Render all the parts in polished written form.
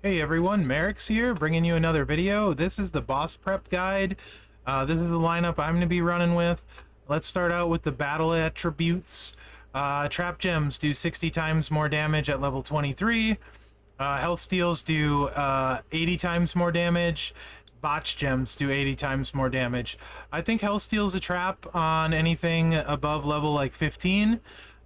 Hey everyone, Mherex here, bringing you another video. This is the boss prep guide. This is the lineup I'm going to be running with. Let's start out with the battle attributes. Trap gems do 60 times more damage at level 23. Health steals do 80 times more damage. Botch gems do 80 times more damage. I think health steals a trap on anything above level like 15.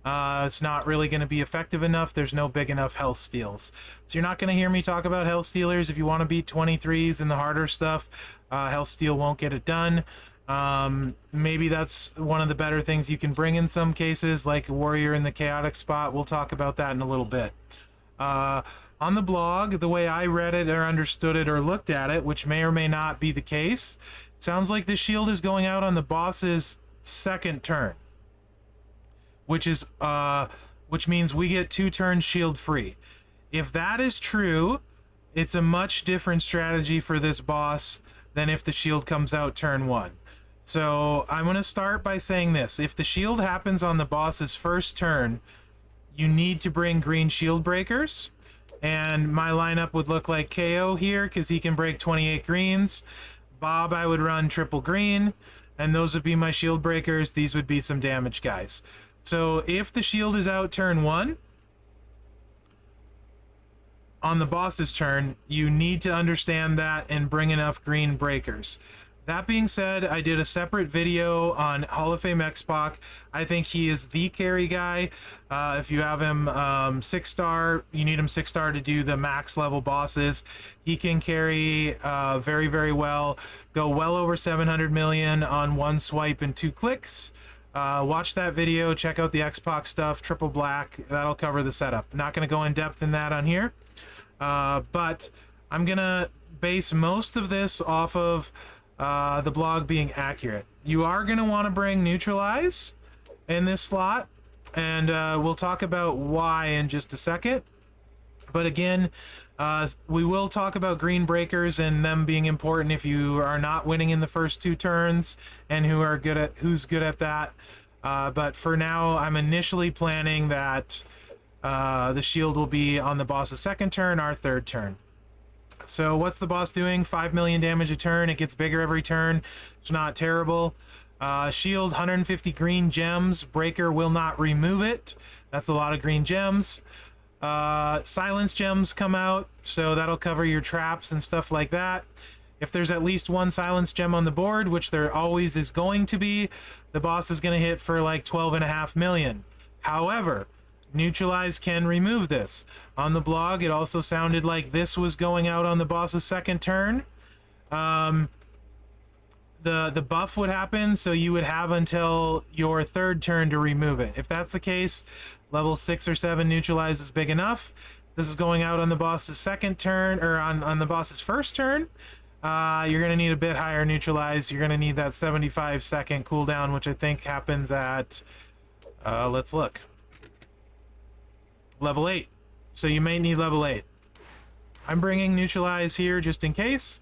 It's not really going to be effective enough. There's no big enough health steals. So you're not going to hear me talk about health stealers. If you want to beat 23s and the harder stuff, health steal won't get it done. Maybe that's one of the better things you can bring in some cases, like a warrior in the chaotic spot. We'll talk about that in a little bit. On the blog, the way I read it or understood it or looked at it, which may or may not be the case, it sounds like the shield is going out on the boss's second turn. Which means we get 2 turns shield free. If that is true, it's a much different strategy for this boss than if the shield comes out turn 1. So I'm going to start by saying this. If the shield happens on the boss's first turn, you need to bring green shield breakers. And my lineup would look like KO here because he can break 28 greens. Bob, I would run triple green. And those would be my shield breakers. These would be some damage guys. So if the shield is out turn 1, on the boss's turn, you need to understand that and bring enough green breakers. That being said, I did a separate video on Hall of Fame X-Pac. I think he is the carry guy. If you have him 6-star, you need him 6-star to do the max level bosses. He can carry very, very well. Go well over 700 million on 1 swipe and 2 clicks. Watch that video, check out the X-Pac stuff, triple black, that'll cover the setup. Not going to go in depth in that on here, but I'm going to base most of this off of the blog being accurate. You are going to want to bring neutralize in this slot, and we'll talk about why in just a second. But again, we will talk about green breakers and them being important if you are not winning in the first 2 turns and who's good at that. But for now, I'm initially planning that the shield will be on the boss's second turn, our third turn. So what's the boss doing? 5 million damage a turn. It gets bigger every turn. It's not terrible. Shield, 150 green gems. Breaker will not remove it. That's a lot of green gems. Silence gems come out, so that'll cover your traps and stuff like that. If there's at least 1 silence gem on the board, which there always is going to be, the boss is going to hit for like 12.5 million. However, neutralize can remove this. On the blog, it also sounded like this was going out on the boss's second turn. The buff would happen, so you would have until your third turn to remove it. If that's the case, level 6 or 7 neutralize is big enough. This is going out on the boss's second turn, or on the boss's first turn. You're going to need a bit higher neutralize. You're going to need that 75-second cooldown, which I think happens at, let's look, level 8. So you may need level 8. I'm bringing neutralize here just in case.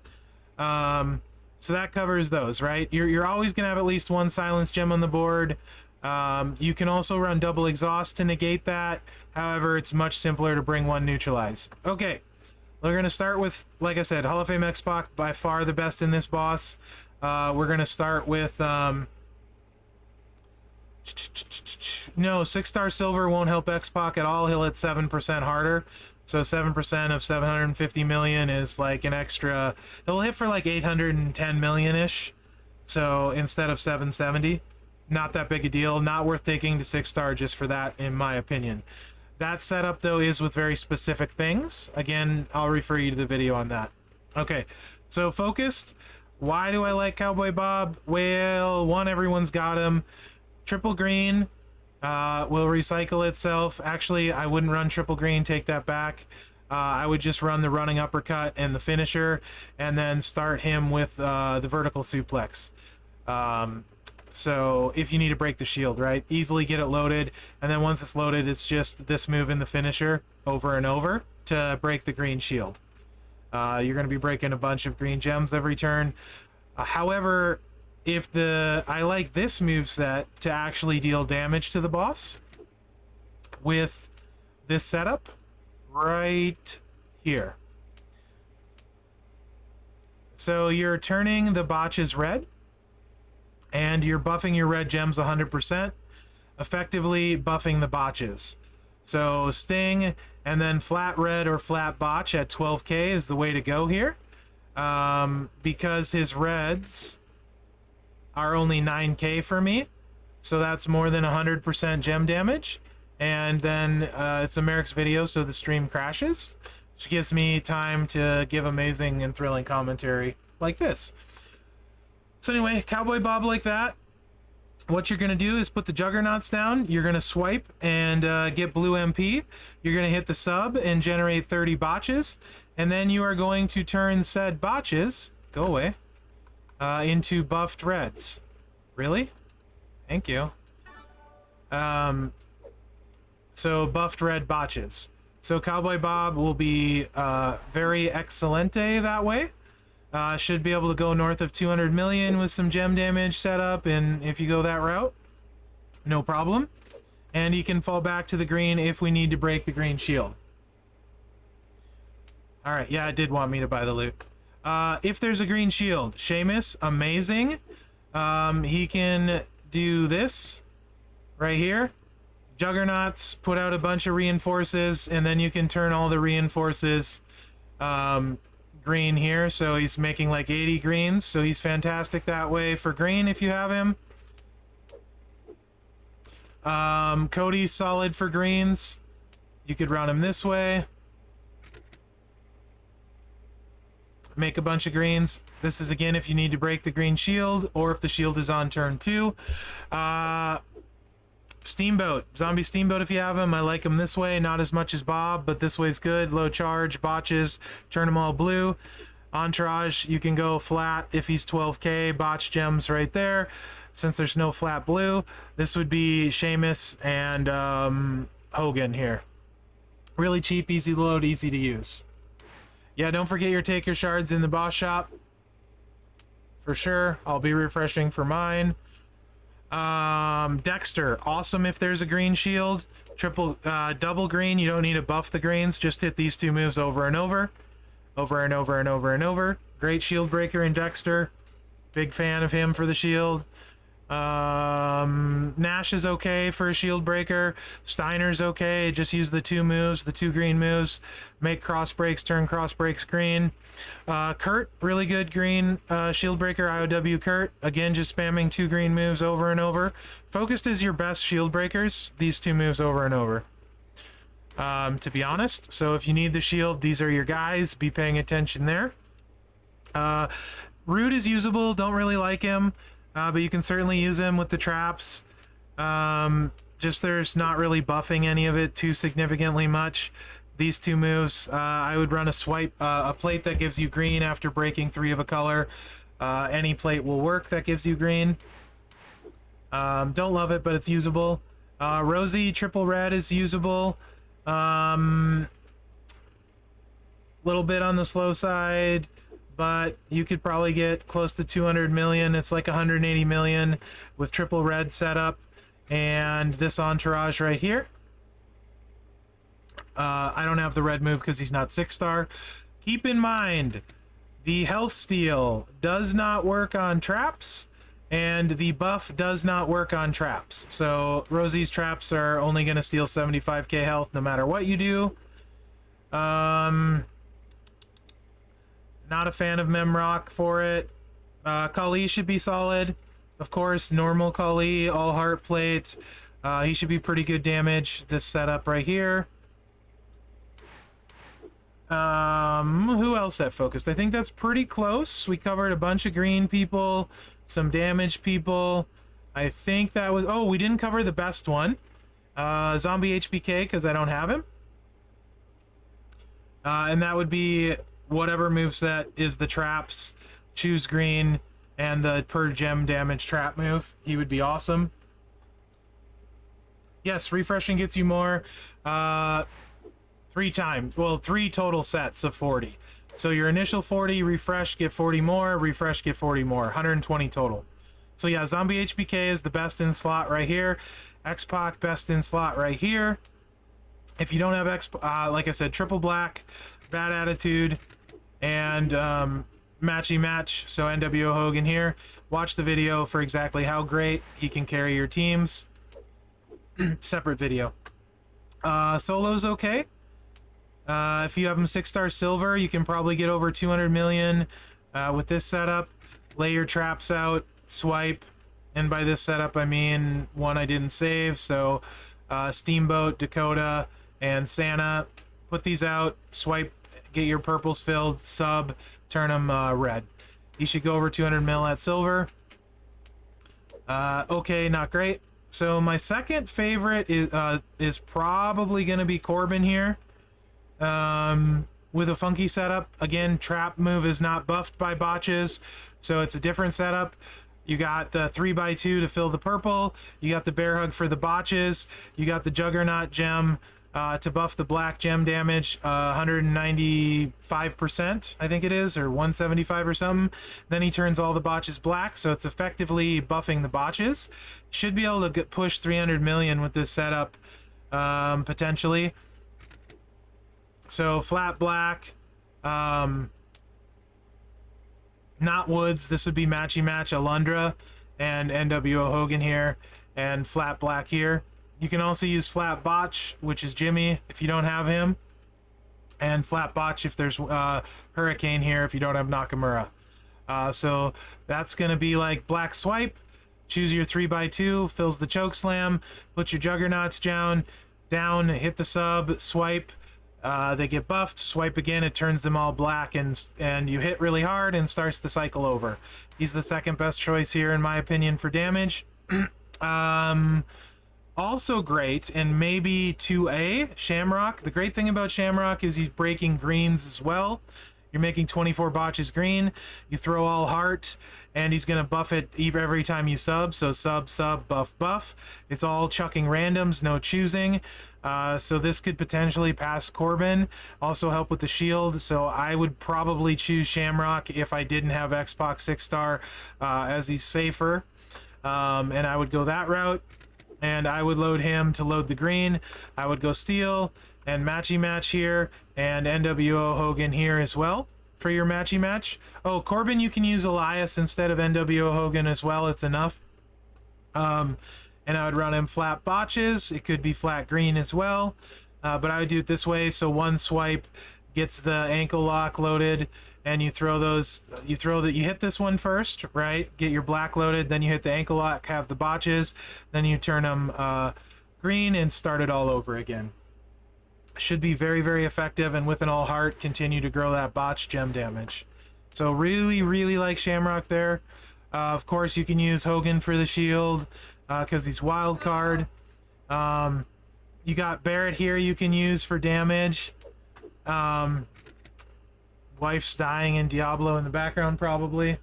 So that covers those, right? You're always going to have at least 1 silence gem on the board. You can also run double exhaust to negate that. However, it's much simpler to bring 1 neutralize. Okay, we're going to start with, like I said, Hall of Fame X-Pac, by far the best in this boss. We're going to start with... no, 6-star silver won't help X-Pac at all. He'll hit 7% harder. So 7% of 750 million is like an extra... He'll hit for like 810 million-ish. So instead of 770. Not that big a deal. Not worth taking to 6-star just for that, in my opinion. That setup, though, is with very specific things. Again, I'll refer you to the video on that. Okay, so focused. Why do I like Cowboy Bob? Well, 1, everyone's got him. Triple green will recycle itself. Actually, I wouldn't run triple green. Take that back. I would just run the running uppercut and the finisher, and then start him with the vertical suplex. So if you need to break the shield, right? Easily get it loaded, and then once it's loaded, it's just this move in the finisher over and over to break the green shield. You're going to be breaking a bunch of green gems every turn. However, I like this moveset to actually deal damage to the boss with this setup right here. So you're turning the botches red, and you're buffing your red gems 100%, effectively buffing the botches. So Sting and then flat red or flat botch at 12k is the way to go here, because his reds are only 9k for me, so that's more than 100% gem damage. And then it's a Mherex video, so the stream crashes, which gives me time to give amazing and thrilling commentary like this. So anyway, Cowboy Bob like that. What you're going to do is put the juggernauts down. You're going to swipe and get blue MP. You're going to hit the sub and generate 30 botches. And then you are going to turn said botches, go away, into buffed reds. Really? Thank you. So buffed red botches. So Cowboy Bob will be very excelente that way. Should be able to go north of 200 million with some gem damage set up, and if you go that route, no problem. And he can fall back to the green if we need to break the green shield. Alright, yeah, it did want me to buy the loot. If there's a green shield, Seamus, amazing. He can do this right here. Juggernauts, put out a bunch of reinforces, and then you can turn all the reinforces green here. So he's making like 80 greens, so he's fantastic that way for green if you have him. Cody's solid for greens. You could run him this way. Make a bunch of greens. This is again if you need to break the green shield, or if the shield is on turn 2. Steamboat, zombie steamboat if you have him. I like him this way, not as much as Bob, but this way's good. Low charge, botches, turn them all blue. Entourage, you can go flat if he's 12k, botch gems right there. Since there's no flat blue, this would be Seamus and Hogan here. Really cheap, easy to load, easy to use. Yeah, don't forget your take your shards in the boss shop. For sure, I'll be refreshing for mine. Dexter, awesome if there's a green shield. Double green, you don't need to buff the greens, just hit these two moves over and over. Over and over and over and over. Great shield breaker in Dexter. Big fan of him for the shield. Nash is okay for a shield breaker. Steiner's okay, just use the two moves, the two green moves. Make cross breaks, turn cross breaks green. Kurt, really good green shield breaker, IOW Kurt. Again, just spamming two green moves over and over. Focused is your best shield breakers, these two moves over and over. To be honest, so if you need the shield, these are your guys. Be paying attention there. Rude is usable, don't really like him. But you can certainly use him with the traps. Just there's not really buffing any of it too significantly much. These two moves, I would run a swipe, a plate that gives you green after breaking 3 of a color. Any plate will work that gives you green. Don't love it, but it's usable. Rosie, triple red is usable. Little bit on the slow side, but you could probably get close to 200 million. It's like 180 million with triple red setup and this entourage right here. I don't have the red move because he's not 6-star. Keep in mind, the health steal does not work on traps, and the buff does not work on traps. So Rosie's traps are only going to steal 75k health no matter what you do. Not a fan of Memrock for it. Kali should be solid. Of course, normal Kali, all heart plate. He should be pretty good damage. This setup right here. Who else that focused? I think that's pretty close. We covered a bunch of green people, some damage people. I think that was... Oh, we didn't cover the best one. Zombie HBK, because I don't have him. And that would be... whatever moveset is the traps, choose green, and the per gem damage trap move. He would be awesome. Yes, refreshing gets you more. 3 times. Well, 3 total sets of 40. So your initial 40, refresh, get 40 more, refresh, get 40 more. 120 total. So yeah, Zombie HBK is the best in slot right here. X-Pac, best in slot right here. If you don't have like I said, triple black, bad attitude, and matchy match. So NWO Hogan here. Watch the video for exactly how great he can carry your teams. Separate video. Solo's okay. If you have him 6-star silver, you can probably get over 200 million with this setup. Lay your traps out, swipe, and by this setup I mean one I didn't save. So Steamboat, Dakota, and Santa. Put these out, swipe, get your purples filled, sub, turn them red. You should go over 200 mil at silver. Okay, not great. So my second favorite is probably going to be Corbin here. With a funky setup. Again, trap move is not buffed by botches, so it's a different setup. You got the 3x2 to fill the purple. You got the bear hug for the botches. You got the juggernaut gem to buff the black gem damage, 195%, I think it is, or 175 or something. Then he turns all the botches black, so it's effectively buffing the botches. Should be able to push 300 million with this setup, potentially. So flat black, not Woods. This would be matchy match Alundra and NWO Hogan here, and flat black here. You can also use flat botch, which is Jimmy if you don't have him, and flat botch if there's Hurricane here if you don't have Nakamura. So that's gonna be like black swipe. Choose your 3x2, fills the choke slam. Put your juggernauts down, hit the sub, swipe. They get buffed, swipe again, it turns them all black, and you hit really hard and starts the cycle over. He's the second best choice here in my opinion for damage. Also great, and maybe 2A, Shamrock. The great thing about Shamrock is he's breaking greens as well. You're making 24 botches green, you throw all heart, and he's going to buff it every time you sub. So sub, sub, buff, buff. It's all chucking randoms, no choosing. So this could potentially pass Corbin. Also help with the shield. So I would probably choose Shamrock if I didn't have X-Pac 6-star, as he's safer. And I would go that route. And I would load him to load the green. I would go Steel and matchy match here, and NWO Hogan here as well for your matchy match. Oh, Corbin, you can use Elias instead of NWO Hogan as well. It's enough. And I would run him flat botches. It could be flat green as well, but I would do it this way. So one swipe gets the ankle lock loaded, and you throw those. You hit this one first, right? Get your black loaded, then you hit the ankle lock, have the botches, then you turn them green and start it all over again. Should be very, very effective, and with an all heart, continue to grow that botch gem damage. So really, really like Shamrock there. Of course, you can use Hogan for the shield because he's wild card. You got Barrett here you can use for damage. Wife's dying in Diablo in the background probably.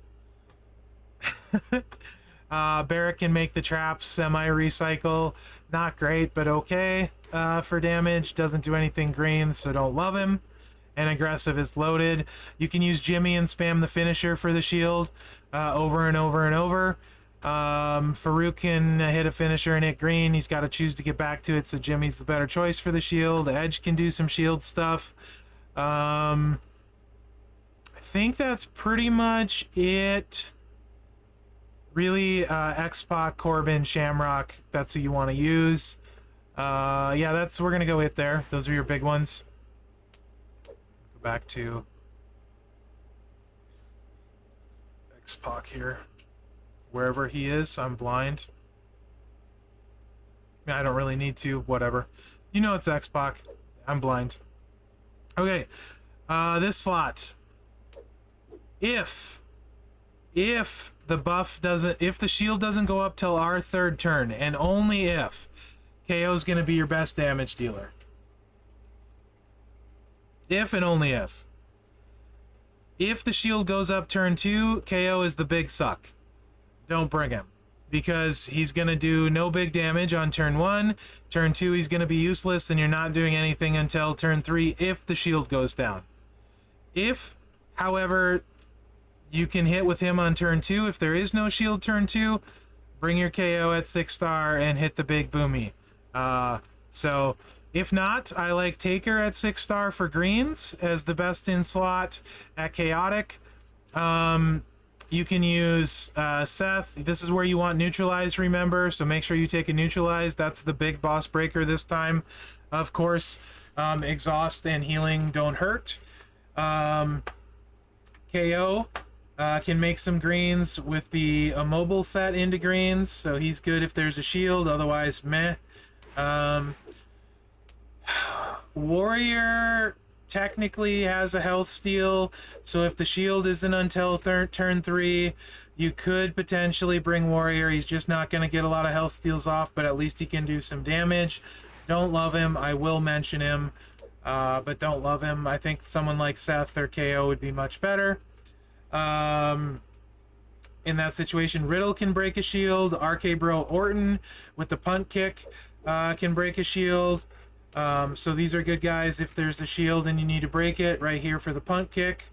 Barrett can make the traps semi-recycle. Not great, but okay for damage. Doesn't do anything green, so don't love him. And aggressive is loaded. You can use Jimmy and spam the finisher for the shield over and over and over. Farouk can hit a finisher and hit green. He's got to choose to get back to it, so Jimmy's the better choice for the shield. Edge can do some shield stuff. I think that's pretty much it. Really, X-Pac, Corbin, Shamrock, that's who you want to use. Yeah, we're gonna go hit there. Those are your big ones. Go back to X-Pac here. Wherever he is, I'm blind. I don't really need to, whatever. You know it's X-Pac. I'm blind. Okay, this slot. If the buff doesn't, if the shield doesn't go up till our third turn, and only if, KO is going to be your best damage dealer. If and only if. If the shield goes up turn 2, KO is the big suck. Don't bring him, because he's going to do no big damage on turn 1. Turn 2, he's going to be useless, and you're not doing anything until turn 3 if the shield goes down. If, however, you can hit with him on turn 2, if there is no shield turn 2, bring your KO at 6-star and hit the big boomy. So, if not, I like Taker at 6-star for greens as the best in slot at Chaotic. You can use Seth. This is where you want neutralize, remember, so make sure you take a neutralize. That's the big boss breaker this time. Of course, exhaust and healing don't hurt. KO can make some greens with the immobile set into greens, so he's good if there's a shield, otherwise meh. Warrior technically has a health steal, so if the shield isn't until turn 3, you could potentially bring Warrior. He's just not going to get a lot of health steals off, but at least he can do some damage. Don't love him. I will mention him, but don't love him. I think someone like Seth or KO would be much better. In that situation, Riddle can break a shield. RK Bro Orton with the punt kick can break a shield. So these are good guys if there's a shield and you need to break it. Right here for the punt kick.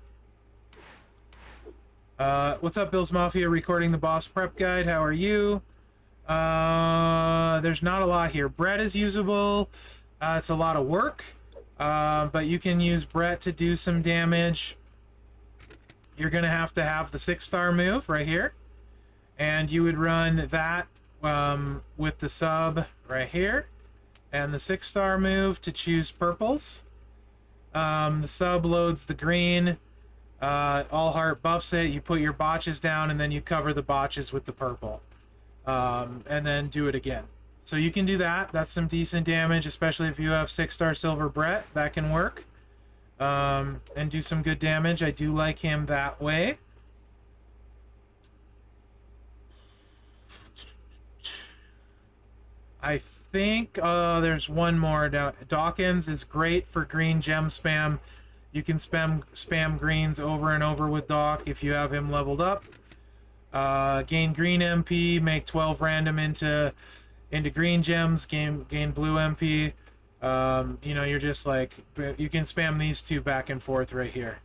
What's up, Bill's Mafia? Recording the boss prep guide. How are you? There's not a lot here. Brett is usable. It's a lot of work, but you can use Brett to do some damage. You're going to have the 6-star move right here. And you would run that with the sub right here. And the 6-star move to choose purples. The sub loads the green. All heart buffs it. You put your botches down and then you cover the botches with the purple. And then do it again. So you can do that. That's some decent damage, especially if you have 6-star silver Brett. That can work. And do some good damage. I do like him that way. I think there's one more. Dawkins is great for green gem spam. You can spam greens over and over with Doc if you have him leveled up. Gain green MP, make 12 random into green gems, gain blue MP. You know, you're just like, you can spam these two back and forth right here.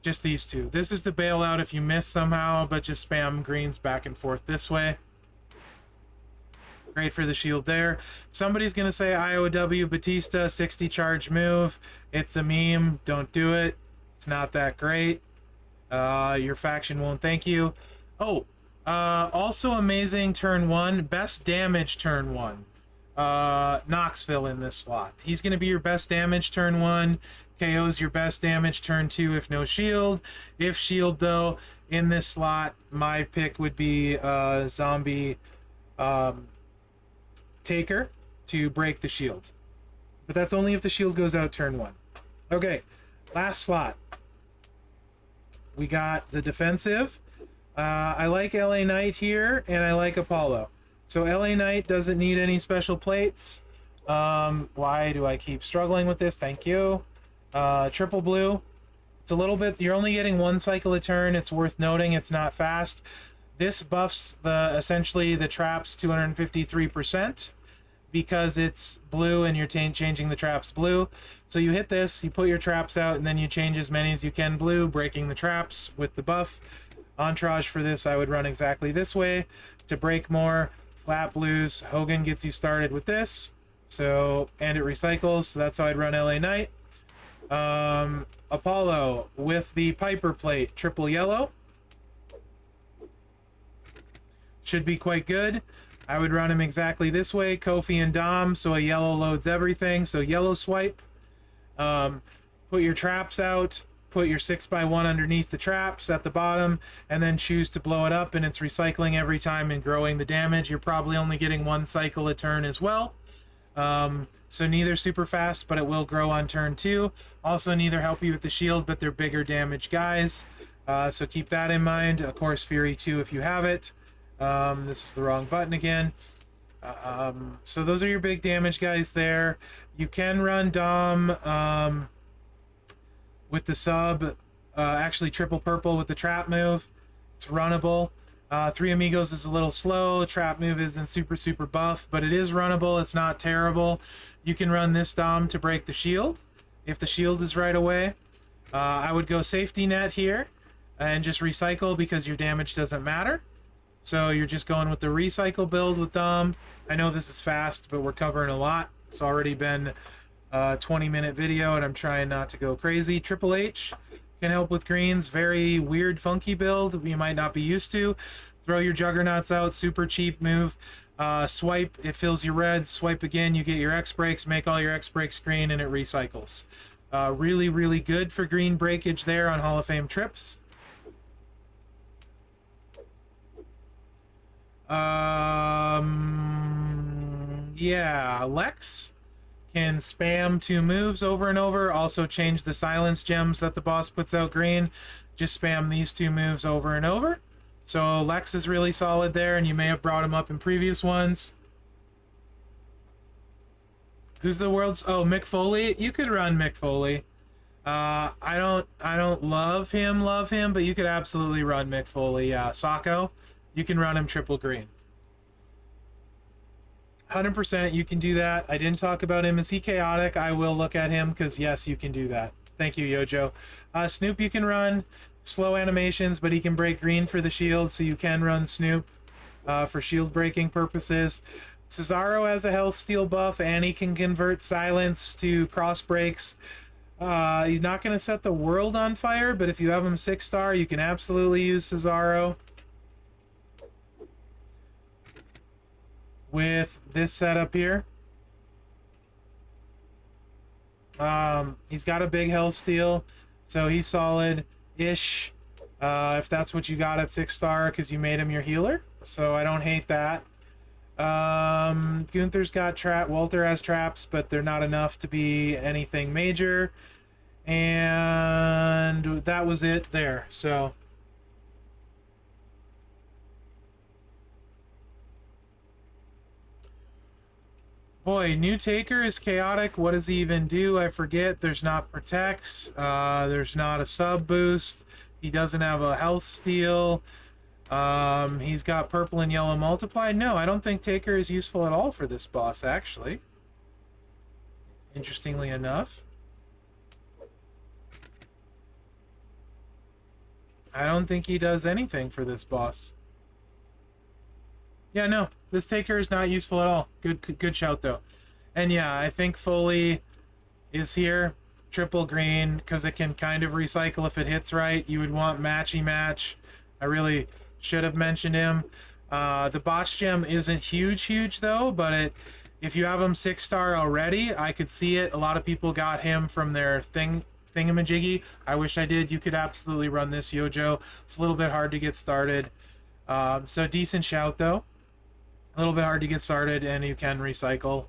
Just these two. This is to bail out if you miss somehow, but just spam greens back and forth this way. Great for the shield there. Somebody's going to say IOW Batista 60 charge move. It's a meme. Don't do it. It's not that great. Your faction won't thank you. Oh, also amazing turn 1. Best damage turn 1. Knoxville in this slot. He's going to be your best damage turn 1. KO's your best damage turn 2 if no shield. If shield, though, in this slot, my pick would be Zombie Taker to break the shield. But that's only if the shield goes out turn 1. Okay, last slot. We got the defensive. I like LA Knight here, and I like Apollo. So LA Knight doesn't need any special plates. Why do I keep struggling with this? Thank you. Triple blue. It's a little bit, you're only getting 1 cycle a turn. It's worth noting it's not fast. This buffs essentially the traps 253% because it's blue and you're changing the traps blue. So you hit this, you put your traps out, and then you change as many as you can blue, breaking the traps with the buff. Entourage for this, I would run exactly this way to break more. Flat blues, Hogan gets you started with this. So, and it recycles, so that's how I'd run LA Knight. Apollo with the Piper plate, triple yellow. Should be quite good. I would run him exactly this way, Kofi and Dom, so a yellow loads everything. So yellow swipe. Put your traps out, put your 6x1 underneath the traps at the bottom, and then choose to blow it up, and it's recycling every time and growing the damage. You're probably only getting 1 cycle a turn as well. So neither super fast, but it will grow on turn 2. Also neither help you with the shield, but they're bigger damage guys. So keep that in mind. Of course, Fury 2 if you have it. This is the wrong button again. So those are your big damage guys there. You can run Dom with the sub, actually triple purple with the trap move. It's runnable. 3 Amigos is a little slow. Trap move isn't super buff, but it is runnable. It's not terrible. You can run this Dom to break the shield if the shield is right away. I would go safety net here and just recycle because your damage doesn't matter. So you're just going with the recycle build with Dom. I know this is fast, but we're covering a lot. It's already been a 20-minute video, and I'm trying not to go crazy. Triple H can help with greens. Very weird, funky build you might not be used to. Throw your juggernauts out, super cheap move. Swipe, it fills your reds. Swipe again, you get your X breaks, make all your X breaks green, and it recycles. Really, really good for green breakage there on Hall of Fame trips. Yeah, Lex can spam 2 moves over and over. Also change the silence gems that the boss puts out green. Just spam these 2 moves over and over. So Lex is really solid there, and you may have brought him up in previous ones. Who's the world's... Oh, Mick Foley. You could run Mick Foley. I don't love him, but you could absolutely run Mick Foley. Yeah, Sako, you can run him triple green. 100% you can do that. I didn't talk about him. Is he chaotic? I will look at him, because yes, you can do that. Thank you, Yojo. Snoop you can run. Slow animations, but he can break green for the shield, so you can run Snoop for shield breaking purposes. Cesaro has a health steal buff, and he can convert silence to cross breaks. He's not going to set the world on fire, but if you have him 6-star, you can absolutely use Cesaro. With this setup here. He's got a big health steal, so he's solid-ish. If that's what you got at 6-star, because you made him your healer. So I don't hate that. Gunther's got Walter has traps, but they're not enough to be anything major. And that was it there. So boy, new Taker is chaotic. What does he even do? I forget. There's not protects. There's not a sub boost. He doesn't have a health steal. He's got purple and yellow multiply. No, I don't think Taker is useful at all for this boss, actually. Interestingly enough. I don't think he does anything for this boss. Yeah, no, this Taker is not useful at all. Good shout, though. And yeah, I think Foley is here. Triple green, because it can kind of recycle if it hits right. You would want matchy match. I really should have mentioned him. The botch gem isn't huge though, but if you have him 6-star already, I could see it. A lot of people got him from their thingamajiggy. I wish I did. You could absolutely run this, Yojo. It's a little bit hard to get started. So decent shout though. A little bit hard to get started, and you can recycle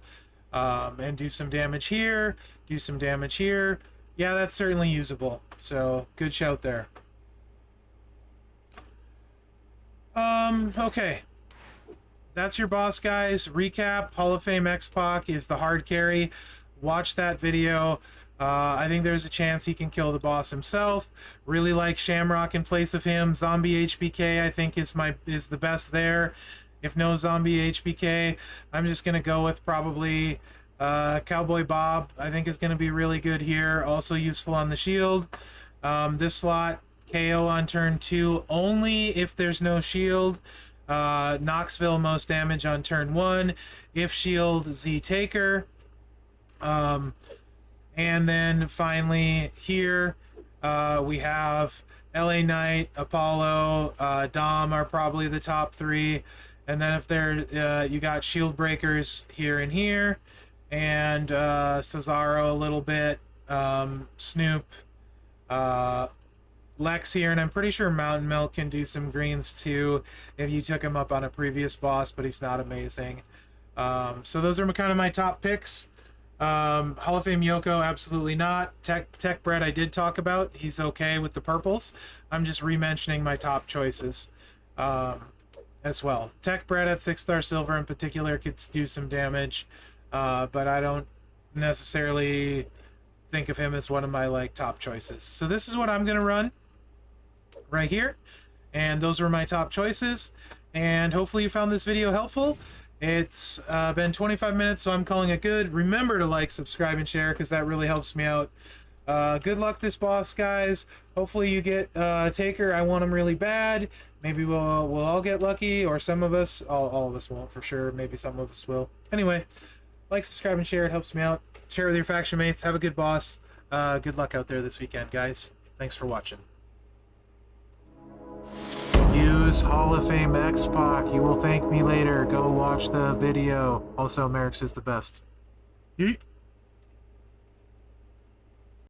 and do some damage here, do some damage here. Yeah, that's certainly usable. So good shout there. Okay. That's your boss, guys. Recap, Hall of Fame X-Pac is the hard carry. Watch that video. I think there's a chance he can kill the boss himself. Really like Shamrock in place of him. Zombie HBK, I think, is the best there. If no Zombie HBK, I'm just going to go with probably Cowboy Bob. I think is going to be really good here. Also useful on the shield. This slot, KO on turn 2 only if there's no shield. Knoxville most damage on turn 1. If shield, Z Taker. And then finally here we have LA Knight, Apollo, Dom are probably the top 3. And then if there you got shield breakers here and here, and Cesaro a little bit, Snoop, Lex here, and I'm pretty sure Mountain Milk can do some greens too if you took him up on a previous boss, but he's not amazing. So those are kind of my top picks. Hall of Fame Yoko, absolutely not. Tech Bread I did talk about. He's okay with the purples. I'm just re-mentioning my top choices as well. Tech Bread at 6-star silver in particular could do some damage, but I don't necessarily think of him as one of my top choices. So this is what I'm gonna run right here, and those were my top choices, and hopefully you found this video helpful. It's been 25 minutes, so I'm calling it good. Remember to like, subscribe, and share, because that really helps me out. Good luck this boss, guys. Hopefully you get Taker. I want him really bad. Maybe we'll all get lucky, or some of us. All of us won't for sure. Maybe some of us will. Anyway, like, subscribe, and share. It helps me out. Share with your faction mates. Have a good boss. Good luck out there this weekend, guys. Thanks for watching. Use Hall of Fame X-Pac. You will thank me later. Go watch the video. Also, Mherex is the best. Yeet.